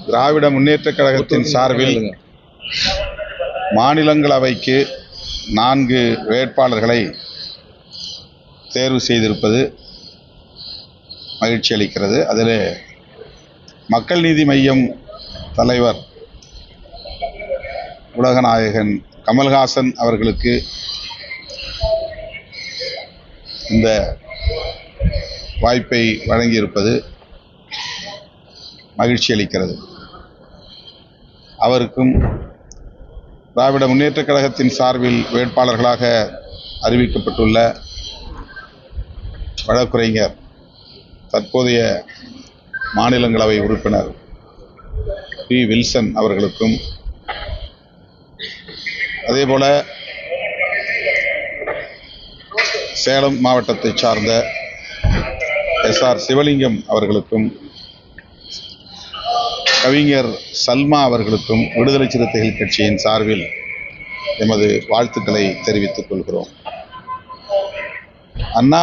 திராவிட முன்னேற்றக் கழகத்தின் சார்பில் மாநிலங்களவைக்கு 4 வேட்பாளர்களை தேர்வு செய்திருப்பது மகிழ்ச்சி அளிக்கிறது. அதில் மக்கள் நீதி மய்யம் தலைவர் உலகநாயகன் கமல்ஹாசன் அவர்களுக்கு இந்த வாய்ப்பை வழங்கியிருப்பது மகிழ்ச்சி அளிக்கிறது. அவருக்கும் திராவிட முன்னேற்றக் கழகத்தின் சார்பில் வேட்பாளர்களாக அறிவிக்கப்பட்டுள்ள வழக்குரைஞர் தற்போதைய மாநிலங்களவை உறுப்பினர் பி. வில்சன் அவர்களுக்கும், அதேபோல சேலம் மாவட்டத்தை சார்ந்த எஸ்.ஆர். சிவலிங்கம் அவர்களுக்கும், கவிஞர் சல்மா அவர்களுக்கும் விடுதலை சிறுத்தைகள் கட்சியின் சார்பில் எமது வாழ்த்துக்களை தெரிவித்துக் கொள்கிறோம். அண்ணா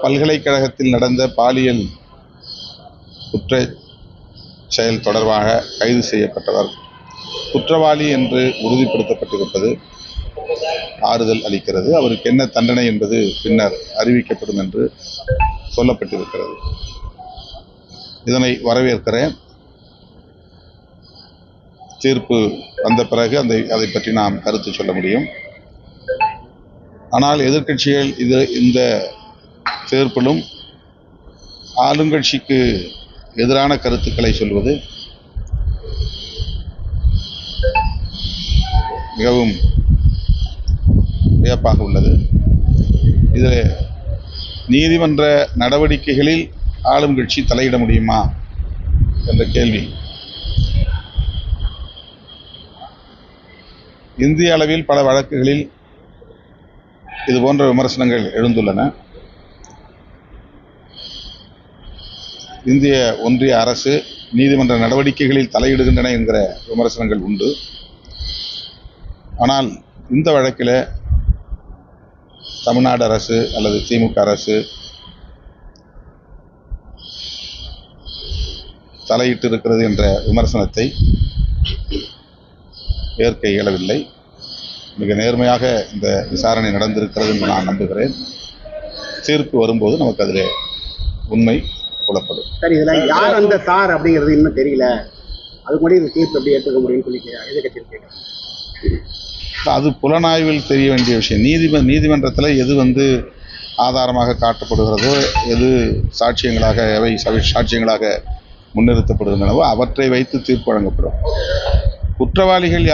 பல்கலைக்கழகத்தில் நடந்த பாலியல் குற்ற செயல் தொடர்பாக கைது செய்யப்பட்டவர் குற்றவாளி என்று உறுதிப்படுத்தப்பட்டிருப்பது ஆறுதல் அளிக்கிறது. அவருக்கு என்ன தண்டனை என்பது பின்னர் அறிவிக்கப்படும் என்று சொல்லப்பட்டிருக்கிறது. இதனை வரவேற்கிறேன். தீர்ப்பு வந்த பிறகு அதை பற்றி நாம் கருத்து சொல்ல முடியும். ஆனால் எதிர்க்கட்சிகள் இந்த தீர்ப்பிலும் ஆளுங்கட்சிக்கு எதிரான கருத்துக்களை சொல்வது மிகவும் வியப்பாக உள்ளது. இதில் நீதிமன்ற நடவடிக்கைகளில் ஆளும் கட்சி தலையிட முடியுமா என்ற கேள்வி இந்திய அளவில் பல வழக்குகளில் இதுபோன்ற விமர்சனங்கள் எழுந்துள்ளன. இந்திய ஒன்றிய அரசு நீதிமன்ற நடவடிக்கைகளில் தலையிடுகின்றன என்கிற விமர்சனங்கள் உண்டு. ஆனால் இந்த வழக்கில் தமிழ்நாடு அரசு அல்லது திமுக அரசு தலையிட்டு இருக்கிறது என்ற விமர்சனத்தை ஏற்க இயலவில்லை. மிக நேர்மையாக இந்த விசாரணை நடந்திருக்கிறது என்று நான் நம்புகிறேன். தீர்ப்பு வரும்போது நமக்கு அதில் உண்மை புலப்படும். சரி, இதில் யார் அந்த சார் அப்படிங்கிறது இன்னும் தெரியல. அது கூட இந்த தீர்ப்பு எப்படி ஏற்றுக்க முடியும்னு சொல்லி எதிர்க்கட்சியில் கேட்குறேன். அது புலனாய்வில் தெரிய வேண்டிய விஷயம். நீதிமன்றத்தில் எது ஆதாரமாக காட்டப்படுகிறதோ, எது சாட்சியங்களாக எவை சாட்சியங்களாக முன்னிறுத்தப்படுகின்றனவோ அவற்றை வைத்து தீர்ப்பு வழங்கப்படும். குற்றவாளிகள்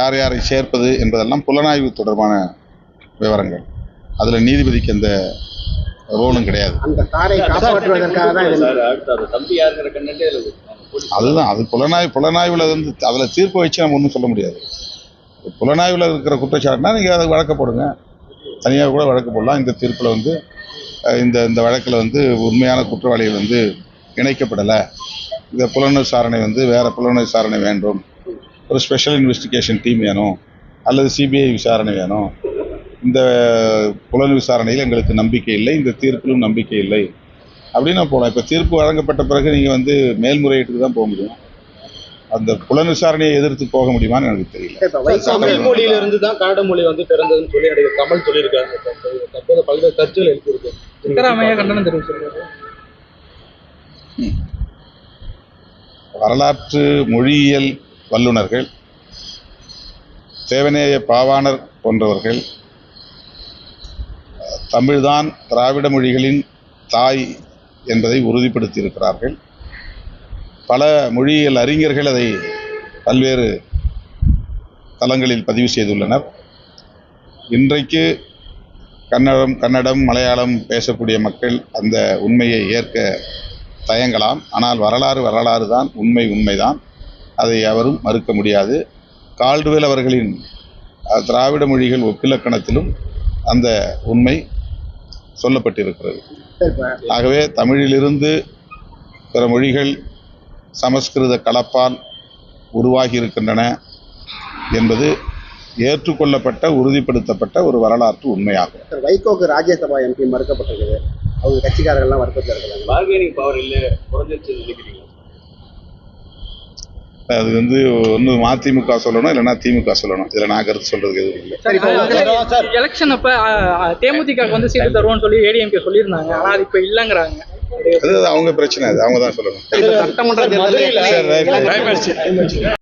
யாரை சேர்ப்பது என்பதெல்லாம் புலனாய்வு தொடர்பான விவரங்கள். அதில் நீதிபதிக்கு எந்த ரோலும் கிடையாது. அதுதான், அது புலனாய்வில் அதில் தீர்ப்பு வச்சு நம்ம ஒன்றும் சொல்ல முடியாது. புலனாய்வில் இருக்கிற குற்றச்சாட்டுனா நீங்கள் அதை வழக்க போடுங்க, தனியாக கூட வழக்கு போடலாம். இந்த தீர்ப்பில் இந்த வழக்கில் உண்மையான குற்றவாளிகள் இணைக்கப்படலை, இந்த புலன் விசாரணை வேறு புலன் விசாரணை வேண்டும், ஒரு ஸ்பெஷல் இன்வெஸ்டிகேஷன் டீம் வேணும், அல்லது சிபிஐ விசாரணை வேணும், இந்த புலன் விசாரணையில் எங்களுக்கு நம்பிக்கை இல்லை, இந்த தீர்ப்பிலும் நம்பிக்கை இல்லை அப்படின்னு போகலாம். இப்போ தீர்ப்பு வழங்கப்பட்ட பிறகு நீங்கள் மேல்முறையீட்டுக்கு தான் போக முடியும். அந்த புலன் விசாரணையை எதிர்த்து போக முடியுமான்னு எனக்கு தெரியல. தமிழ் மொழியிலிருந்து தான் கன்னட மொழி பிறந்ததுன்னு சொல்லி நடிகர் கமல் சொல்லியிருக்காங்க. தற்போது பல்வேறு கருத்துகள் எழுப்பியிருக்கு. சித்தராமையா கண்டனம் தெரிவிச்சிருக்காரு. வரலாற்று மொழியியல் வல்லுநர்கள், தேவநேய பாவாணர் போன்றவர்கள் தமிழ்தான் திராவிட மொழிகளின் தாய் என்பதை உறுதிப்படுத்தி இருக்கிறார்கள். பல மொழியியல் அறிஞர்கள் அதை பல்வேறு தளங்களில் பதிவு செய்துள்ளனர். இன்றைக்கு கன்னடம், மலையாளம் பேசக்கூடிய மக்கள் அந்த உண்மையை ஏற்க தயங்கலாம். ஆனால் வரலாறு தான், உண்மைதான். அதை எவரும் மறுக்க முடியாது. கால்டுவெல் அவர்களின் திராவிட மொழிகள் ஒப்பிலக்கணத்திலும் அந்த உண்மை சொல்லப்பட்டிருக்கிறது. ஆகவே தமிழிலிருந்து பிற மொழிகள் சமஸ்கிருத கலப்பால் உருவாகி இருக்கின்றன என்பது ஏற்றுக்கொள்ளப்பட்ட, உறுதிப்படுத்தப்பட்ட ஒரு வரலாற்று உண்மையாகும். வைகோக்கு ராஜ்யசபா எம்பி மறுக்கப்பட்டிருக்குது. அவங்க கட்சிக்காரர்கள்லாம் வருத்தத்தில் இருக்கிறாங்க. பார்கெனிங் பவர் இல்ல குறைஞ்சிருச்சு நினைக்கிறீங்க? அது வந்து ஒன்று மதிமுக சொல்லணும், இல்லைன்னா திமுக சொல்லணும். இதில் நான் கருத்து சொல்றதுக்கு எதுவும் இல்லை. சரி, இப்போ எலெக்ஷன் அப்ப தேமுதிக வந்து சீட்டு தருவோம்னு சொல்லி ஏடிஎம்கே சொல்லியிருந்தாங்க. ஆனா அது இப்ப இல்லங்கிறாங்க. அது அவங்க பிரச்சனை, அது அவங்க தான் சொல்லணும். சட்டமன்ற தேர்தலில் சரி, ரைட்.